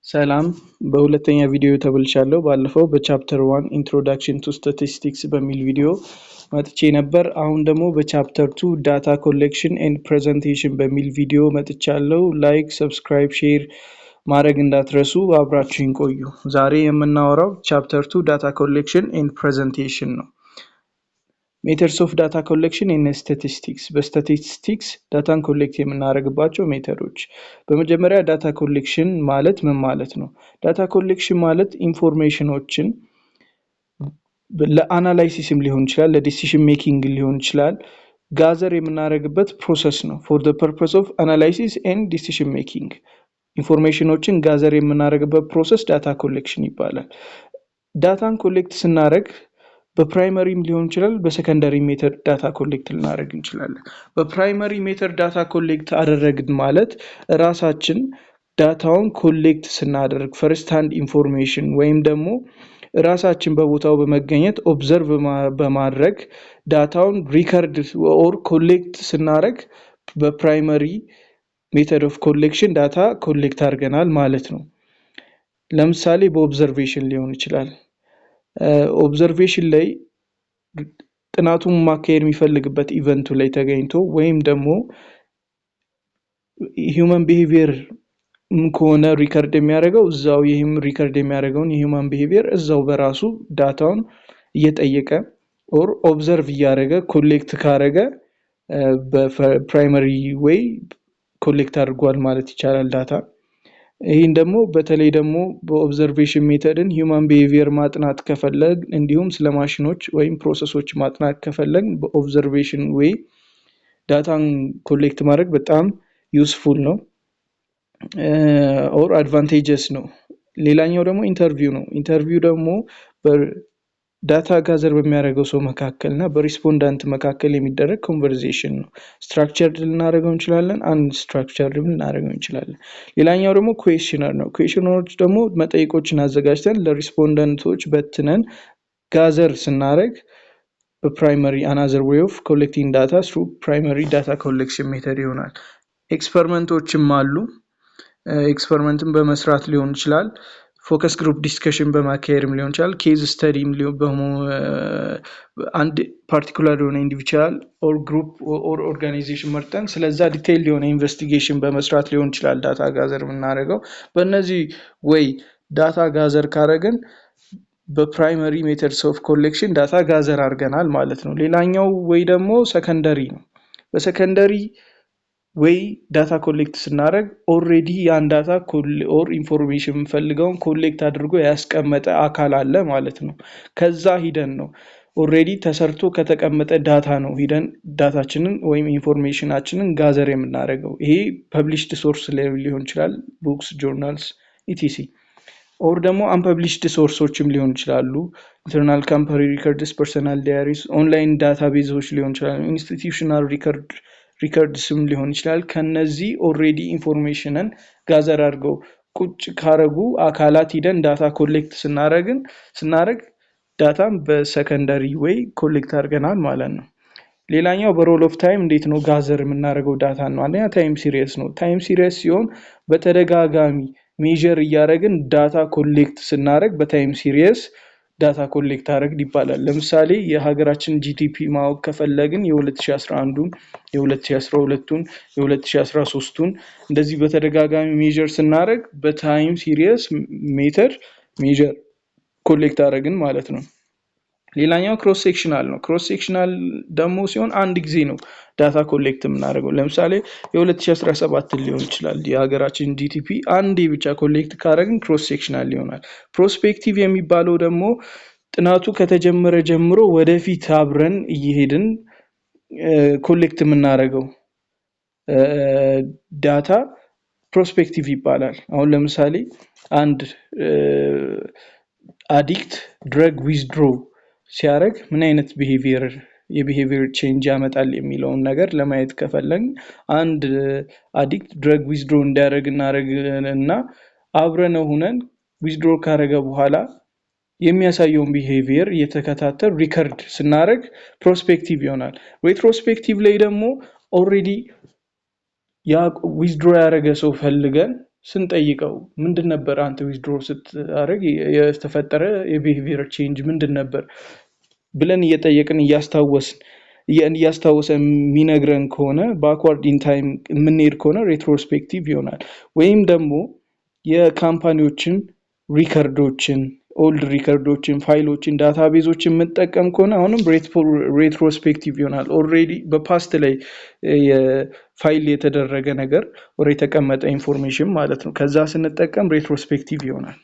ሰላም በሁለተኛ ቪዲዮ ተብልቻለሁ። ባለፈው በቻፕተር 1 ኢንትሮዳክሽን ቱ ስታቲስቲክስ በሚል ቪዲዮ መጥቼ ነበር። አሁን ደግሞ በቻፕተር 2 ዳታ ኮሌክሽን ኤንድ ፕሬዘንቴሽን በሚል ቪዲዮ መጥቻለሁ። ላይክ፣ ሰብስክራይብ፣ ሼር ማድረግ እንዳትረሱ። አብራችሁን ቆዩ። ዛሬ የምናወራው ቻፕተር 2 ዳታ ኮሌክሽን ኤንድ ፕሬዘንቴሽን ነው። ሜተድስ ኦፍ ዳታ ኮሌክሽን ኢን ስታቲስቲክስ በስታቲስቲክስ ዳታን ኮሌክት የምናደርግባቸው ሜተዶች። በመጀመሪያ ዳታ ኮሌክሽን ማለት ምን ማለት ነው? ዳታ ኮሌክሽን ማለት ኢንፎርሜሽኖችን ለአናላይሲስም ሊሆን ይችላል፣ ለዲሲሽን ሜኪንግ ሊሆን ይችላል፣ ጋዘር የምናደርግበት ፕሮሰስ ነው። ፎር ዘ ፐርፐስ ኦፍ አናላይሲስ ኤንድ ዲሲሽን ሜኪንግ ኢንፎርሜሽኖችን ጋዘር የምናደርግበት ፕሮሰስ ዳታ ኮሌክሽን ይባላል። ዳታን ኮሌክት ስናደርግ በፕራይመሪም ሊሆን ይችላል፣ በሰከንደሪ ሜተድ ዳታ ኮሌክት ልናደርግ እንችላለን። በፕራይመሪ ሜተድ ዳታ ኮሌክት አደረግን ማለት ራሳችን ዳታውን ኮሌክት ስናደርግ ፈርስት ሃንድ ኢንፎርሜሽን ወይም ደግሞ ራሳችን በቦታው በመገኘት ኦብዘርቭ በማድረግ ዳታውን ሪከርድ ኦር ኮሌክት ስናደርግ በፕራይመሪ ሜተድ ኦፍ ኮሌክሽን ዳታ ኮሌክት አድርገናል ማለት ነው። ለምሳሌ በኦብዘርቬሽን ሊሆን ይችላል። ኦብዘርቬሽን ላይ ጥናቱን ማካሄድ የሚፈልግበት ኢቨንቱ ላይ ተገኝቶ ወይም ደግሞ ሂውመን ቢሄቪየር ከሆነ ሪከርድ የሚያደርገው እዛው ይህም ሪከርድ የሚያደርገውን የሂውመን ቢሄቪየር እዛው በራሱ ዳታውን እየጠየቀ ኦር ኦብዘርቭ እያደረገ ኮሌክት ካደረገ በፕራይመሪ ዌይ ኮሌክት አድርጓል ማለት ይቻላል ዳታ። ይህን ደግሞ በተለይ ደግሞ በኦብዘርቬሽን ሜተድን ሂውማን ቢሄቪየር ማጥናት ከፈለግ እንዲሁም ስለ ማሽኖች ወይም ፕሮሰሶች ማጥናት ከፈለግ በኦብዘርቬሽን ዌይ ዳታን ኮሌክት ማድረግ በጣም ዩስፉል ነው ኦር አድቫንቴጀስ ነው። ሌላኛው ደግሞ ኢንተርቪው ነው። ኢንተርቪው ደግሞ ዳታ ጋዘር በሚያደርገው ሰው መካከል እና በሪስፖንዳንት መካከል የሚደረግ ኮንቨርሴሽን ነው። ስትራክቸርድ ልናደርገው እንችላለን፣ አንስትራክቸርድ ልናደርገው እንችላለን። ሌላኛው ደግሞ ኩዌስችነር ነው። ኩዌስችነሮች ደግሞ መጠይቆችን አዘጋጅተን ለሪስፖንዳንቶች በትነን ጋዘር ስናደርግ በፕራይመሪ አናዘር ዌይ ኦፍ ኮሌክቲንግ ዳታ ትሩ ፕራይመሪ ዳታ ኮሌክሽን ሜተድ ይሆናል። ኤክስፐሪመንቶችም አሉ። ኤክስፐሪመንትን በመስራት ሊሆን ይችላል፣ ፎከስ ግሩፕ ዲስከሽን በማካሄድም ሊሆን ይችላል፣ ኬዝ ስተዲም አንድ ፓርቲኩላር የሆነ ኢንዲቪጁዋል ኦር ግሩፕ ኦር ኦርጋናይዜሽን መርጠን ስለዛ ዲቴይል የሆነ ኢንቨስቲጌሽን በመስራት ሊሆን ይችላል ዳታ ጋዘር የምናደርገው። በእነዚህ ወይ ዳታ ጋዘር ካደረግን በፕራይመሪ ሜተድስ ኦፍ ኮሌክሽን ዳታ ጋዘር አድርገናል ማለት ነው። ሌላኛው ወይ ደግሞ ሰከንደሪ ነው። በሰከንደሪ ወይ ዳታ ኮሌክት ስናደርግ ኦልሬዲ ያን ዳታ ኦር ኢንፎርሜሽን የምፈልገውን ኮሌክት አድርጎ ያስቀመጠ አካል አለ ማለት ነው። ከዛ ሂደን ነው ኦልሬዲ ተሰርቶ ከተቀመጠ ዳታ ነው ሂደን ዳታችንን ወይም ኢንፎርሜሽናችንን ጋዘር የምናደርገው። ይሄ ፐብሊሽድ ሶርስ ላይ ሊሆን ይችላል፣ ቡክስ፣ ጆርናልስ ኢቲሲ። ኦር ደግሞ አንፐብሊሽድ ሶርሶችም ሊሆን ይችላሉ፣ ኢንተርናል ካምፓኒ ሪከርድስ፣ ፐርሰናል ዳያሪስ፣ ኦንላይን ዳታቤዞች ሊሆን ይችላሉ፣ ኢንስቲትዩሽናል ሪከርድስም ሊሆን ይችላል። ከነዚህ ኦልሬዲ ኢንፎርሜሽንን ጋዘር አድርገው ቁጭ ካረጉ አካላት ሂደን ዳታ ኮሌክት ስናደርግ ዳታም በሰከንደሪ ወይ ኮሌክት አድርገናል ማለት ነው። ሌላኛው በሮል ኦፍ ታይም እንዴት ነው ጋዘር የምናደርገው ዳታ ነው። አንደኛ ታይም ሲሪየስ ነው። ታይም ሲሪየስ ሲሆን በተደጋጋሚ ሜዥር እያደረግን ዳታ ኮሌክት ስናደርግ በታይም ሲሪየስ ዳታ ኮሌክት አድርግ ይባላል። ለምሳሌ የሀገራችን ጂዲፒ ማወቅ ከፈለግን የ2011ን፣ የ2012ን፣ የ2013ን እንደዚህ በተደጋጋሚ ሜዥር ስናደርግ በታይም ሲሪየስ ሜተድ ሜዥር ኮሌክት አድርገን ማለት ነው። ሌላኛው ክሮስ ሴክሽናል ነው። ክሮስ ሴክሽናል ደግሞ ሲሆን አንድ ጊዜ ነው ዳታ ኮሌክት የምናደርገው። ለምሳሌ የ2017 ሊሆን ይችላል የሀገራችን ጂዲፒ አንዴ ብቻ ኮሌክት ካደረግን ክሮስ ሴክሽናል ይሆናል። ፕሮስፔክቲቭ የሚባለው ደግሞ ጥናቱ ከተጀመረ ጀምሮ ወደፊት አብረን እየሄድን ኮሌክት የምናደርገው ዳታ ፕሮስፔክቲቭ ይባላል። አሁን ለምሳሌ አንድ አዲክት ድረግ ዊዝድሮ ሲያደርግ ምን አይነት የቢሄቪየር ቼንጅ ያመጣል የሚለውን ነገር ለማየት ከፈለግን አንድ አዲክት ድረግ ዊዝድሮ እንዲያደርግ እናደርግና አብረን ሆነን ዊዝድሮ ካደረገ በኋላ የሚያሳየውን ቢሄቪየር እየተከታተል ሪከርድ ስናደርግ ፕሮስፔክቲቭ ይሆናል። ሬትሮስፔክቲቭ ላይ ደግሞ ኦልሬዲ ያ ዊዝድሮ ያደረገ ሰው ፈልገን ስንጠይቀው ምንድን ነበር አንተ ዊዝድሮ ስታደርግ የተፈጠረ የቢሄቪየር ቼንጅ ምንድን ነበር ብለን እየጠየቅን እያስታወሰ የሚነግረን ከሆነ ባክዋርድ ኢን ታይም የምንሄድ ከሆነ ሬትሮስፔክቲቭ ይሆናል። ወይም ደግሞ የካምፓኒዎችን ሪከርዶችን ኦልድ ሪከርዶችን ፋይሎችን ዳታቤዞችን የምንጠቀም ከሆነ አሁንም ሬትሮስፔክቲቭ ይሆናል። ኦልሬዲ በፓስት ላይ ፋይል የተደረገ ነገር ወር የተቀመጠ ኢንፎርሜሽን ማለት ነው። ከዛ ስንጠቀም ሬትሮስፔክቲቭ ይሆናል።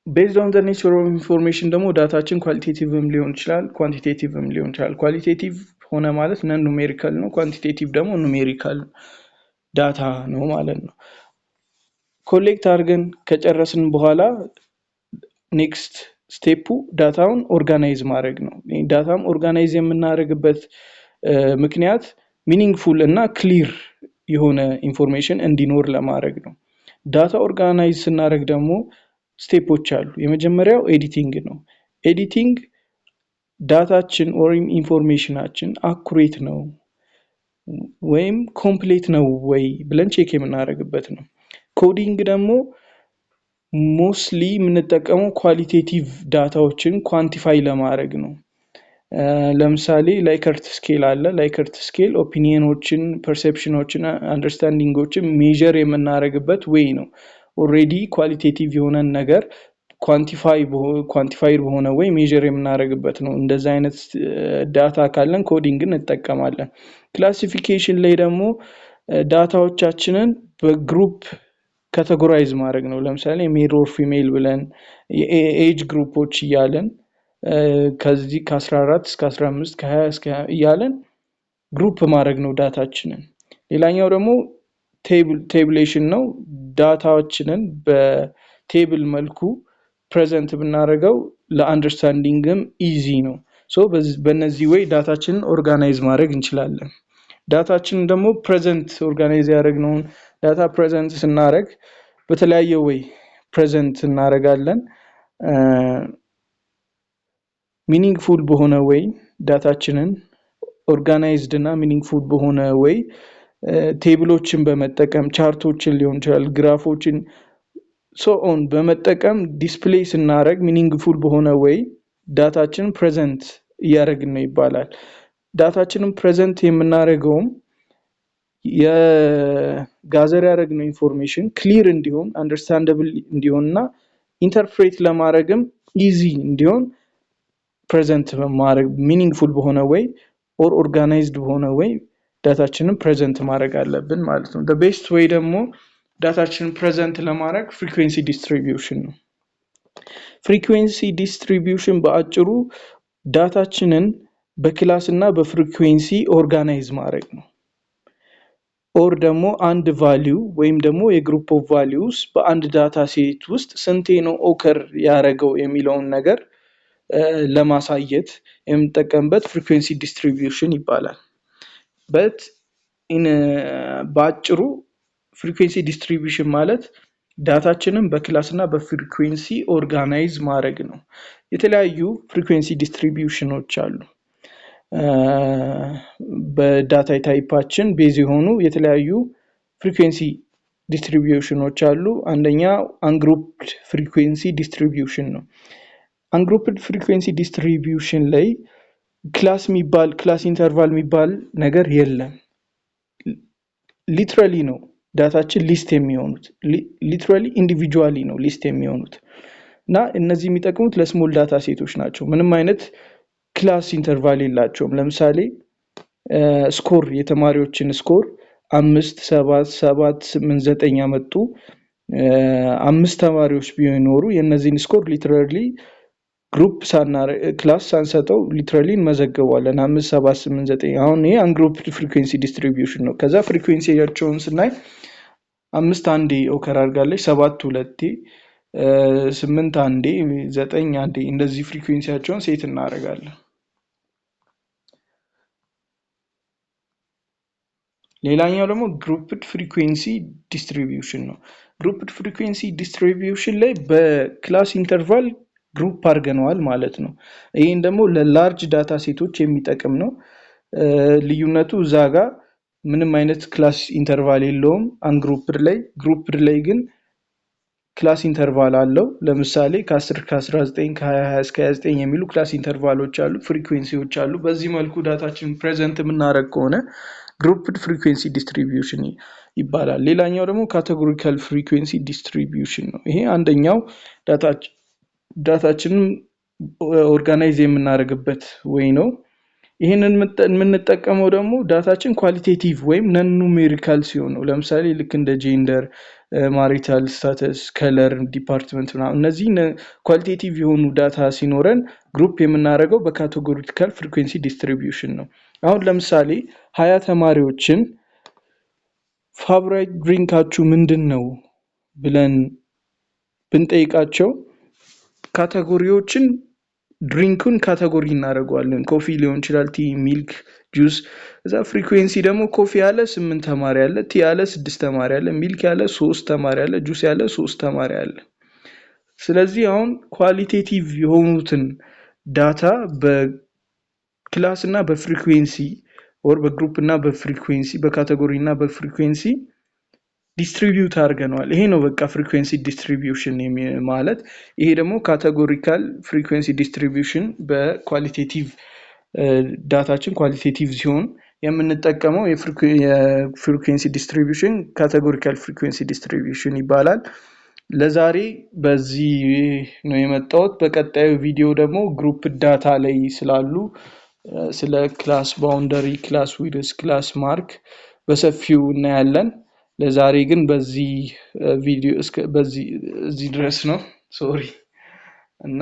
ቤዝድ ኦን ዘ ኔቸር ኦፍ ኢንፎርሜሽን ደግሞ ዳታችን ኳሊቴቲቭም ሊሆን ይችላል ኳንቲቴቲቭም ሊሆን ይችላል። ኳሊቴቲቭ ሆነ ማለት ነን ኑሜሪካል ነው። ኳንቲቴቲቭ ደግሞ ኑሜሪካል ዳታ ነው ማለት ነው። ኮሌክት አድርገን ከጨረስን በኋላ ኔክስት ስቴፑ ዳታውን ኦርጋናይዝ ማድረግ ነው። ዳታም ኦርጋናይዝ የምናደርግበት ምክንያት ሚኒንግፉል እና ክሊር የሆነ ኢንፎርሜሽን እንዲኖር ለማድረግ ነው። ዳታ ኦርጋናይዝ ስናደርግ ደግሞ ስቴፖች አሉ። የመጀመሪያው ኤዲቲንግ ነው። ኤዲቲንግ ዳታችን ወይም ኢንፎርሜሽናችን አኩሬት ነው ወይም ኮምፕሌት ነው ወይ ብለን ቼክ የምናደርግበት ነው። ኮዲንግ ደግሞ ሞስትሊ የምንጠቀመው ኳሊቴቲቭ ዳታዎችን ኳንቲፋይ ለማድረግ ነው። ለምሳሌ ላይከርት ስኬል አለ። ላይከርት ስኬል ኦፒኒየኖችን፣ ፐርሴፕሽኖችን፣ አንደርስታንዲንጎችን ሜዥር የምናደርግበት ዌይ ነው። ኦልሬዲ ኳሊቴቲቭ የሆነን ነገር ኳንቲፋይድ በሆነ ወይ ሜዥር የምናደርግበት ነው። እንደዚህ አይነት ዳታ ካለን ኮዲንግን እንጠቀማለን። ክላሲፊኬሽን ላይ ደግሞ ዳታዎቻችንን በግሩፕ ካቴጎራይዝ ማድረግ ነው። ለምሳሌ ሜል ኦር ፊሜል ብለን የኤጅ ግሩፖች እያለን ከዚህ ከ14 እስከ 15 ከ20 እስከ እያለን ግሩፕ ማድረግ ነው ዳታችንን። ሌላኛው ደግሞ ቴብሌሽን ነው። ዳታዎችንን በቴብል መልኩ ፕሬዘንት ብናደርገው ለአንደርስታንዲንግም ኢዚ ነው። በእነዚህ ወይ ዳታችንን ኦርጋናይዝ ማድረግ እንችላለን። ዳታችንን ደግሞ ፕሬዘንት ኦርጋናይዝ ያደረግነውን ዳታ ፕሬዘንት ስናደርግ በተለያየ ወይ ፕሬዘንት እናደርጋለን። ሚኒንግፉል በሆነ ወይ ዳታችንን ኦርጋናይዝድ እና ሚኒንግፉል በሆነ ወይ ቴብሎችን በመጠቀም ቻርቶችን ሊሆን ይችላል ግራፎችን ኦን በመጠቀም ዲስፕሌይ ስናደርግ ሚኒንግፉል በሆነ ወይ ዳታችንን ፕሬዘንት እያደረግን ነው ይባላል። ዳታችንን ፕሬዘንት የምናደርገውም የጋዘር ያደረግነው ኢንፎርሜሽን ክሊር እንዲሆን አንደርስታንደብል እንዲሆን እና ኢንተርፕሬት ለማድረግም ኢዚ እንዲሆን ፕሬዘንት ማድረግ ሚኒንግፉል በሆነ ወይ ኦር ኦርጋናይዝድ በሆነ ወይ ዳታችንን ፕሬዘንት ማድረግ አለብን ማለት ነው። ቤስት ወይ ደግሞ ዳታችንን ፕሬዘንት ለማድረግ ፍሪኩዌንሲ ዲስትሪቢዩሽን ነው። ፍሪኩዌንሲ ዲስትሪቢዩሽን በአጭሩ ዳታችንን በክላስ እና በፍሪኩዌንሲ ኦርጋናይዝ ማድረግ ነው። ኦር ደግሞ አንድ ቫሊዩ ወይም ደግሞ የግሩፕ ኦፍ ቫሊዩስ በአንድ ዳታ ሴት ውስጥ ስንቴ ነው ኦከር ያደረገው የሚለውን ነገር ለማሳየት የምንጠቀምበት ፍሪኩዌንሲ ዲስትሪቢዩሽን ይባላል። በአጭሩ ፍሪኩዌንሲ ዲስትሪቢዩሽን ማለት ዳታችንን በክላስ እና በፍሪኩዌንሲ ኦርጋናይዝ ማድረግ ነው። የተለያዩ ፍሪኩዌንሲ ዲስትሪቢዩሽኖች አሉ። በዳታ ታይፓችን ቤዝ የሆኑ የተለያዩ ፍሪኩዌንሲ ዲስትሪቢዩሽኖች አሉ። አንደኛ አንግሩፕድ ፍሪኩዌንሲ ዲስትሪቢዩሽን ነው። አንግሩፕድ ፍሪኩዌንሲ ዲስትሪቢዩሽን ላይ ክላስ ኢንተርቫል የሚባል ነገር የለም። ሊትራሊ ነው ዳታችን ሊስት የሚሆኑት ሊትራሊ ኢንዲቪጁዋሊ ነው ሊስት የሚሆኑት እና እነዚህ የሚጠቅሙት ለስሞል ዳታ ሴቶች ናቸው። ምንም አይነት ክላስ ኢንተርቫል የላቸውም። ለምሳሌ ስኮር የተማሪዎችን ስኮር 5 7 7 8 9 ያመጡ 5 ተማሪዎች ቢኖሩ የነዚህን ስኮር ሊትራሊ ግሩፕ ክላስ ሳንሰጠው ሊትራሊ እንመዘግባለን 5 7 8 9። አሁን ይሄ አንግሩፕድ ፍሪኩዌንሲ ዲስትሪቢዩሽን ነው። ከዛ ፍሪኩዌንሲያቸውን ስናይ 5 አንዴ ኦከር አድርጋለች፣ 7 ሁለቴ፣ 8 አንዴ፣ 9 አንዴ እንደዚህ ፍሪኩዌንሲያቸውን ሴት እናደርጋለን። ሌላኛው ደግሞ ግሩፕድ ፍሪኩዌንሲ ዲስትሪቢዩሽን ነው። ግሩፕድ ፍሪኩዌንሲ ዲስትሪቢዩሽን ላይ በክላስ ኢንተርቫል ግሩፕ አድርገነዋል ማለት ነው። ይህን ደግሞ ለላርጅ ዳታ ሴቶች የሚጠቅም ነው። ልዩነቱ እዛ ጋር ምንም አይነት ክላስ ኢንተርቫል የለውም። አንግሩፕድ ላይ ግን ክላስ ኢንተርቫል አለው። ለምሳሌ ከ10 ከ19 ከ20 እስከ 29 የሚሉ ክላስ ኢንተርቫሎች አሉ፣ ፍሪኩዌንሲዎች አሉ። በዚህ መልኩ ዳታችን ፕሬዘንት የምናደርግ ከሆነ ግሩፕድ ፍሪኩዌንሲ ዲስትሪቢዩሽን ይባላል። ሌላኛው ደግሞ ካቴጎሪካል ፍሪኩዌንሲ ዲስትሪቢዩሽን ነው። ይሄ አንደኛው ዳታችንን ኦርጋናይዝ የምናደርግበት ወይ ነው። ይህንን የምንጠቀመው ደግሞ ዳታችን ኳሊቴቲቭ ወይም ነን ኑሜሪካል ሲሆን ነው። ለምሳሌ ልክ እንደ ጄንደር፣ ማሪታል ስታተስ፣ ከለር፣ ዲፓርትመንት ምናምን እነዚህ ኳሊቴቲቭ የሆኑ ዳታ ሲኖረን ግሩፕ የምናደርገው በካቴጎሪካል ፍሪኩዌንሲ ዲስትሪቢዩሽን ነው። አሁን ለምሳሌ 20 ተማሪዎችን ፋቮራይት ድሪንካችሁ ምንድን ነው ብለን ብንጠይቃቸው ካቴጎሪዎችን ድሪንኩን ካቴጎሪ እናደርገዋለን። ኮፊ ሊሆን ይችላል፣ ቲ፣ ሚልክ፣ ጁስ። እዛ ፍሪኩዌንሲ ደግሞ ኮፊ ያለ 8 ተማሪ አለ፣ ቲ ያለ 6 ተማሪ አለ፣ ሚልክ ያለ 3 ተማሪ አለ፣ ጁስ ያለ 3 ተማሪ አለ። ስለዚህ አሁን ኳሊቴቲቭ የሆኑትን ዳታ በክላስ እና በፍሪኩዌንሲ ኦር በግሩፕ እና በፍሪኩዌንሲ በካቴጎሪ እና በፍሪኩዌንሲ ዲስትሪቢዩት አድርገነዋል። ይሄ ነው በቃ ፍሪኩዌንሲ ዲስትሪቢዩሽን ማለት። ይሄ ደግሞ ካቴጎሪካል ፍሪኩዌንሲ ዲስትሪቢዩሽን በኳሊቴቲቭ ዳታችን ኳሊቴቲቭ ሲሆን የምንጠቀመው የፍሪኩዌንሲ ዲስትሪቢዩሽን ካቴጎሪካል ፍሪኩዌንሲ ዲስትሪቢዩሽን ይባላል። ለዛሬ በዚህ ነው የመጣሁት። በቀጣዩ ቪዲዮ ደግሞ ግሩፕ ዳታ ላይ ስላሉ ስለ ክላስ ባውንደሪ፣ ክላስ ዊድስ፣ ክላስ ማርክ በሰፊው እናያለን። ለዛሬ ግን በዚህ ቪዲዮ እዚህ ድረስ ነው። ሶሪ እና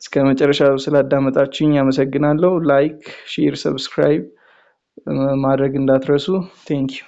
እስከ መጨረሻው ስላዳመጣችሁኝ አመሰግናለሁ። ላይክ፣ ሼር፣ ሰብስክራይብ ማድረግ እንዳትረሱ። ቴንክ ዩ